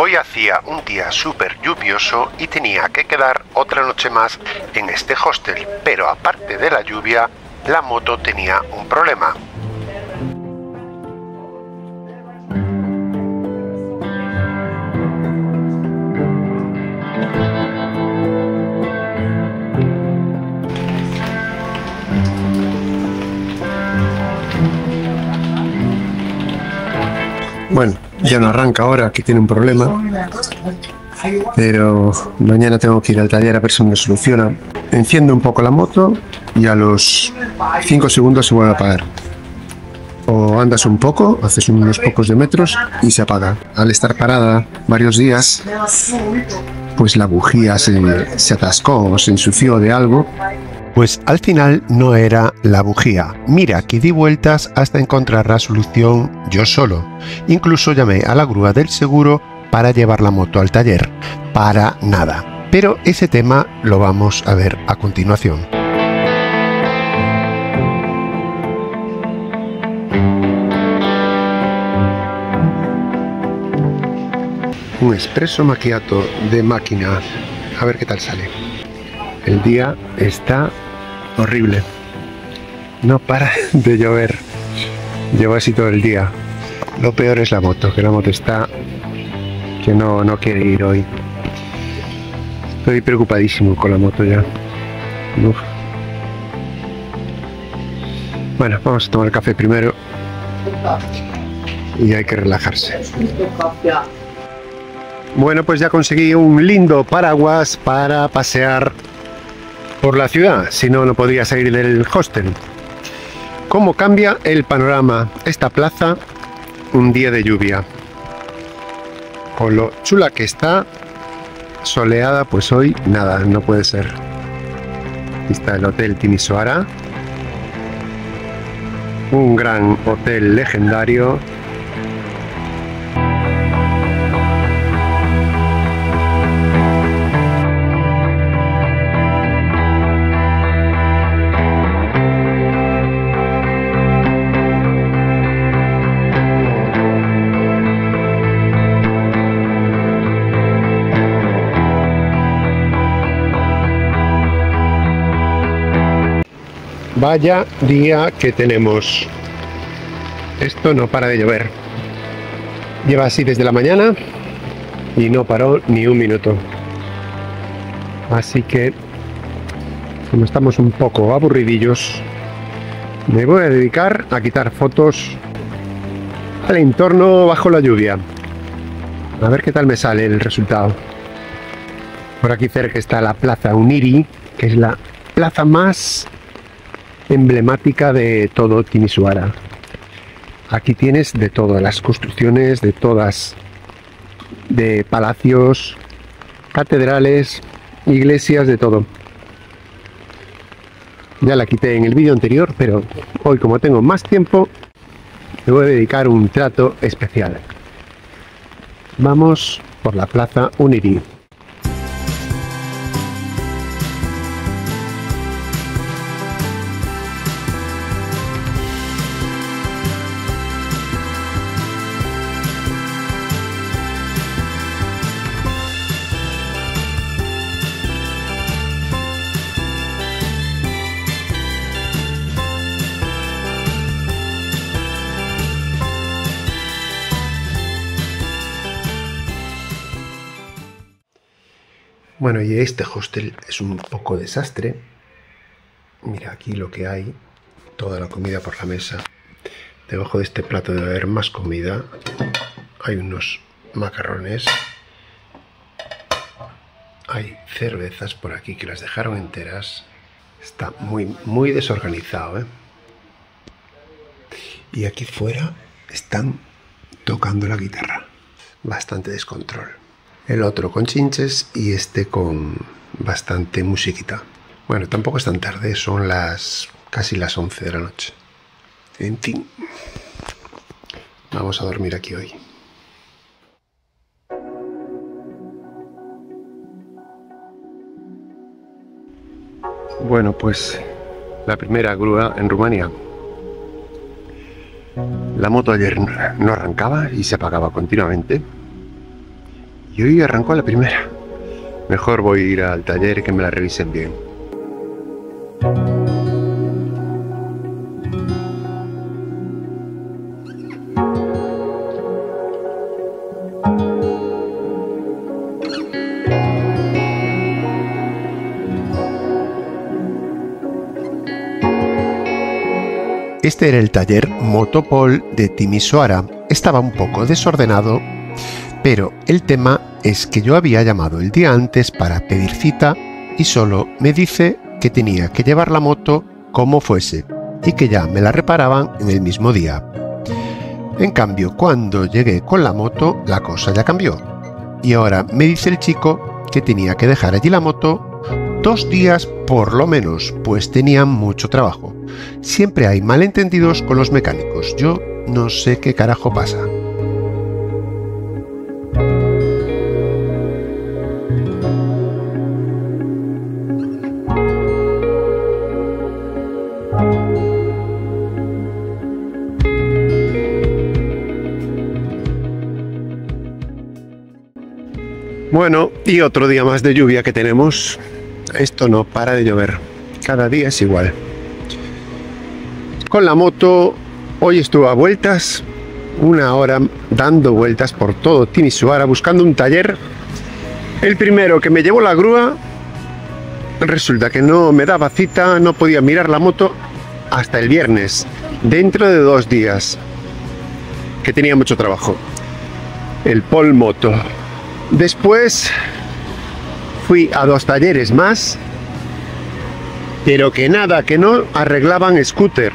Hoy hacía un día súper lluvioso y tenía que quedar otra noche más en este hostel, pero aparte de la lluvia, la moto tenía un problema. Bueno, ya no arranca ahora, que tiene un problema, pero mañana tengo que ir al taller a ver si me soluciona. Enciendo un poco la moto y a los 5 segundos se vuelve a apagar. O andas un poco, haces unos pocos de metros y se apaga. Al estar parada varios días, pues la bujía se atascó o se ensució de algo. Pues al final no era la bujía. Mira que di vueltas hasta encontrar la solución yo solo. Incluso llamé a la grúa del seguro para llevar la moto al taller. Para nada. Pero ese tema lo vamos a ver a continuación. Un espresso macchiato de máquina. A ver qué tal sale. El día está horrible. No para de llover. Llevo así todo el día. Lo peor es la moto, que la moto está que no quiere ir hoy. Estoy preocupadísimo con la moto ya. Uf. Bueno, vamos a tomar el café primero. Y hay que relajarse. Bueno, pues ya conseguí un lindo paraguas para pasear por la ciudad, si no, no podría salir del hostel. ¿Cómo cambia el panorama esta plaza un día de lluvia? Con lo chula que está, soleada, pues hoy nada, no puede ser. Aquí está el Hotel Timisoara, un gran hotel legendario. Vaya día que tenemos. Esto no para de llover. Lleva así desde la mañana y no paró ni un minuto. Así que, como estamos un poco aburridillos, me voy a dedicar a quitar fotos al entorno bajo la lluvia. A ver qué tal me sale el resultado. Por aquí cerca está la Plaza Uniri, que es la plaza más emblemática de todo Timisoara. Aquí tienes de todas las construcciones, de todas, de palacios, catedrales, iglesias, de todo. Ya la quité en el vídeo anterior, pero hoy, como tengo más tiempo, me voy a dedicar un trato especial. Vamos por la Plaza Uniri. Bueno, y este hostel es un poco desastre. Mira aquí lo que hay, toda la comida por la mesa. Debajo de este plato debe haber más comida. Hay unos macarrones. Hay cervezas por aquí que las dejaron enteras. Está muy desorganizado, ¿eh? Y aquí fuera están tocando la guitarra. Bastante descontrol. El otro con chinches y este con bastante musiquita. Bueno, tampoco es tan tarde, son casi las 11 de la noche. En fin, vamos a dormir aquí hoy. Bueno, pues la primera grúa en Rumanía. La moto ayer no arrancaba y se apagaba continuamente. Y hoy arrancó la primera. Mejor voy a ir al taller y que me la revisen bien. Este era el taller Motopol de Timisoara. Estaba un poco desordenado, pero el tema es que yo había llamado el día antes para pedir cita y solo me dice que tenía que llevar la moto como fuese y que ya me la reparaban en el mismo día. En cambio, cuando llegué con la moto, la cosa ya cambió. Y ahora me dice el chico que tenía que dejar allí la moto 2 días por lo menos, pues tenía mucho trabajo. Siempre hay malentendidos con los mecánicos. Yo no sé qué carajo pasa. Bueno, y otro día más de lluvia que tenemos. Esto no para de llover. Cada día es igual. Con la moto, hoy estuve a vueltas, 1 hora dando vueltas por todo Timisoara buscando un taller. El primero que me llevó la grúa, resulta que no me daba cita, no podía mirar la moto hasta el viernes, dentro de 2 días, que tenía mucho trabajo. El Polmoto. Después fui a 2 talleres más, pero que nada, que no arreglaban scooter,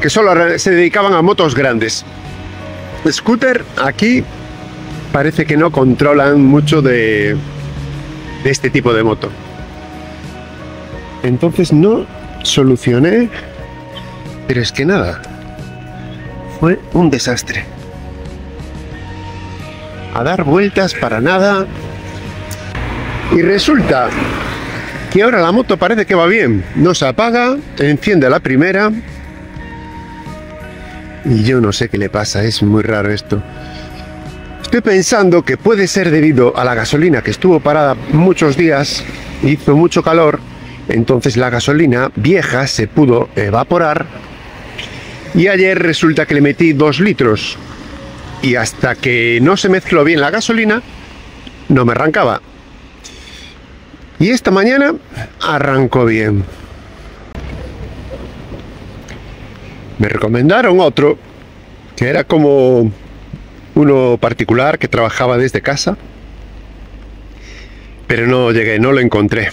que solo se dedicaban a motos grandes. Scooter aquí parece que no controlan mucho de este tipo de moto. Entonces no solucioné, pero es que nada, fue un desastre. A dar vueltas para nada. Y resulta que ahora la moto parece que va bien. No se apaga, enciende la primera. Y yo no sé qué le pasa, es muy raro esto. Estoy pensando que puede ser debido a la gasolina, que estuvo parada muchos días, hizo mucho calor, entonces la gasolina vieja se pudo evaporar. Y ayer resulta que le metí 2 litros. Y hasta que no se mezcló bien la gasolina, no me arrancaba. Y esta mañana arrancó bien. Me recomendaron otro, que era como uno particular que trabajaba desde casa. Pero no llegué, no lo encontré.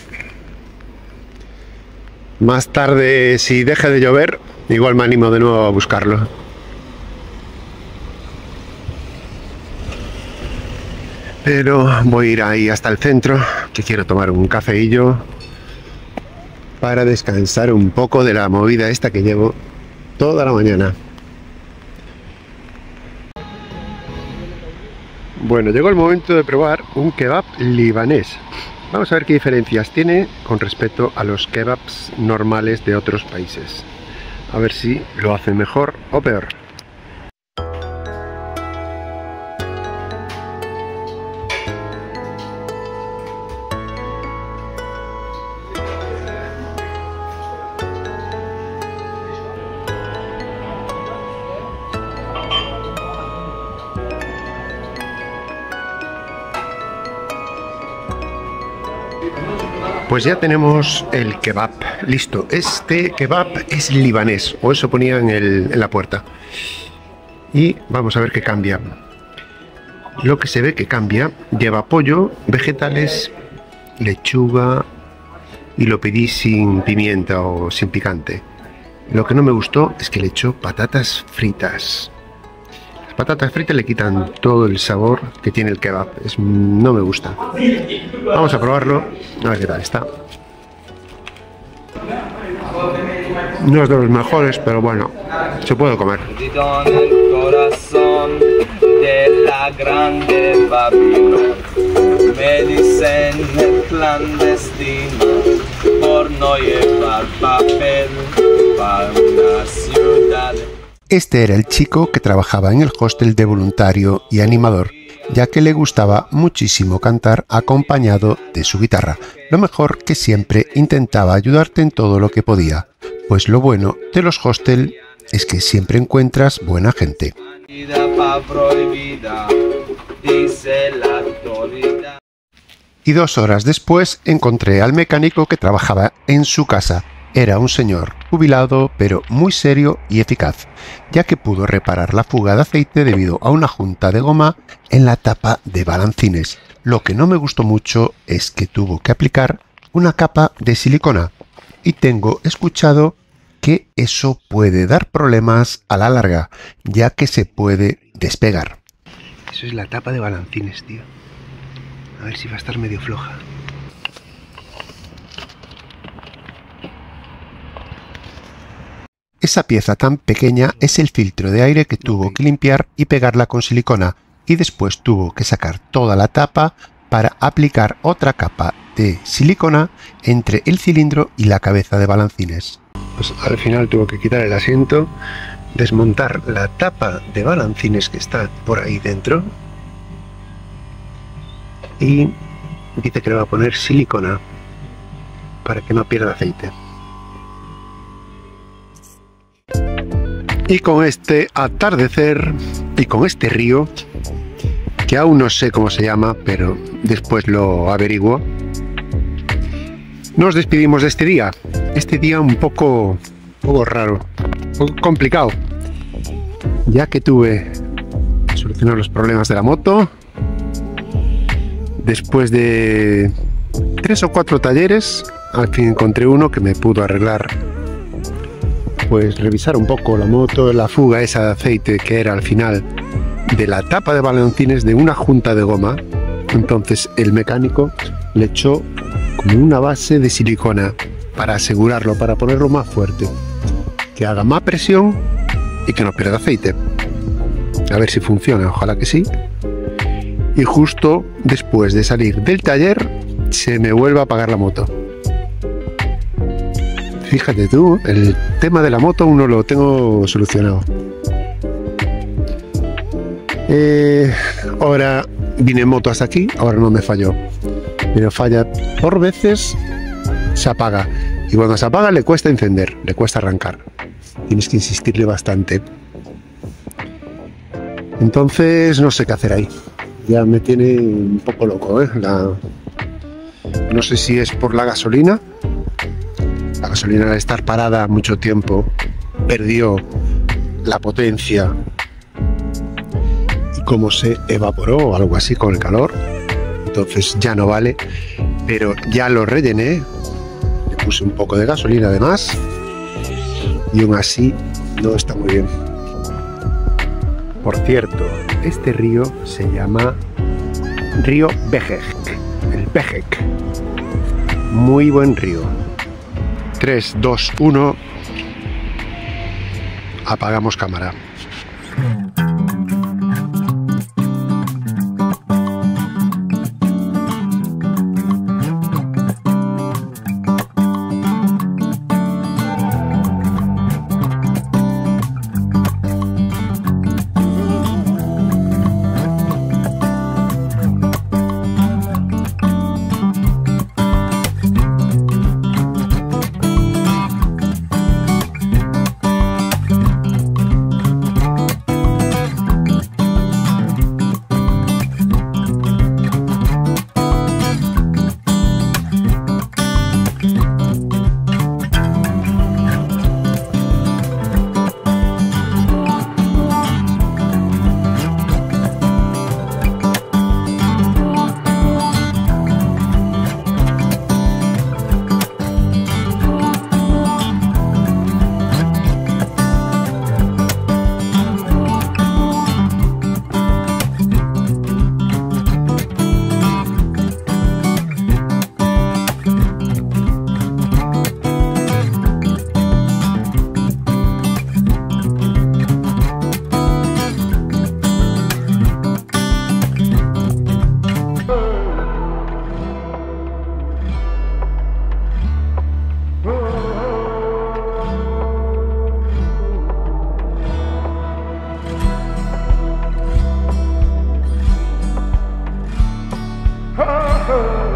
Más tarde, si deja de llover, igual me animo de nuevo a buscarlo. Pero voy a ir ahí hasta el centro, que quiero tomar un cafeillo para descansar un poco de la movida esta que llevo toda la mañana. Bueno, llegó el momento de probar un kebab libanés. Vamos a ver qué diferencias tiene con respecto a los kebabs normales de otros países. A ver si lo hacen mejor o peor. Pues ya tenemos el kebab listo. Este kebab es libanés, o eso ponía en la puerta. Y vamos a ver qué cambia. Lo que se ve que cambia, lleva pollo, vegetales, lechuga, y lo pedí sin pimienta o sin picante. Lo que no me gustó es que le echó patatas fritas. Las patatas fritas le quitan todo el sabor que tiene el kebab. No me gusta. Vamos a probarlo, a ver qué tal está. No es de los mejores, pero bueno, se puede comer. Este era el chico que trabajaba en el hostel de voluntario y animador, ya que le gustaba muchísimo cantar acompañado de su guitarra. Lo mejor que siempre intentaba ayudarte en todo lo que podía, pues lo bueno de los hostels es que siempre encuentras buena gente. Y 2 horas después encontré al mecánico que trabajaba en su casa. Era un señor jubilado, pero muy serio y eficaz, ya que pudo reparar la fuga de aceite debido a una junta de goma en la tapa de balancines. Lo que no me gustó mucho es que tuvo que aplicar una capa de silicona, y tengo escuchado que eso puede dar problemas a la larga, ya que se puede despegar. Eso es la tapa de balancines, tío. A ver si va a estar medio floja. Esa pieza tan pequeña es el filtro de aire que tuvo que limpiar y pegarla con silicona, y después tuvo que sacar toda la tapa para aplicar otra capa de silicona entre el cilindro y la cabeza de balancines. Pues al final tuvo que quitar el asiento, desmontar la tapa de balancines que está por ahí dentro, y dice que le va a poner silicona para que no pierda aceite. Y con este atardecer y con este río, que aún no sé cómo se llama, pero después lo averiguo, nos despedimos de este día. Este día un poco raro, un poco complicado, ya que tuve que solucionar los problemas de la moto. Después de 3 o 4 talleres, al fin encontré uno que me pudo arreglar, pues revisar un poco la moto, la fuga esa de aceite que era al final de la tapa de balancines de una junta de goma. Entonces el mecánico le echó como una base de silicona para asegurarlo, para ponerlo más fuerte, que haga más presión y que no pierda aceite. A ver si funciona, ojalá que sí. Y justo después de salir del taller se me vuelve a apagar la moto. Fíjate tú, el tema de la moto aún no lo tengo solucionado. Ahora vine en moto hasta aquí, ahora no me falló. Pero falla por veces, se apaga. Y cuando se apaga le cuesta encender, le cuesta arrancar. Tienes que insistirle bastante. Entonces no sé qué hacer ahí. Ya me tiene un poco loco, ¿eh? No sé si es por la gasolina. La gasolina, al estar parada mucho tiempo, perdió la potencia y como se evaporó o algo así con el calor, entonces ya no vale. Pero ya lo rellené, le puse un poco de gasolina además y aún así no está muy bien. Por cierto, este río se llama Río Behek, el Behek. Muy buen río. 3, 2, 1. Apagamos cámara. oh, oh.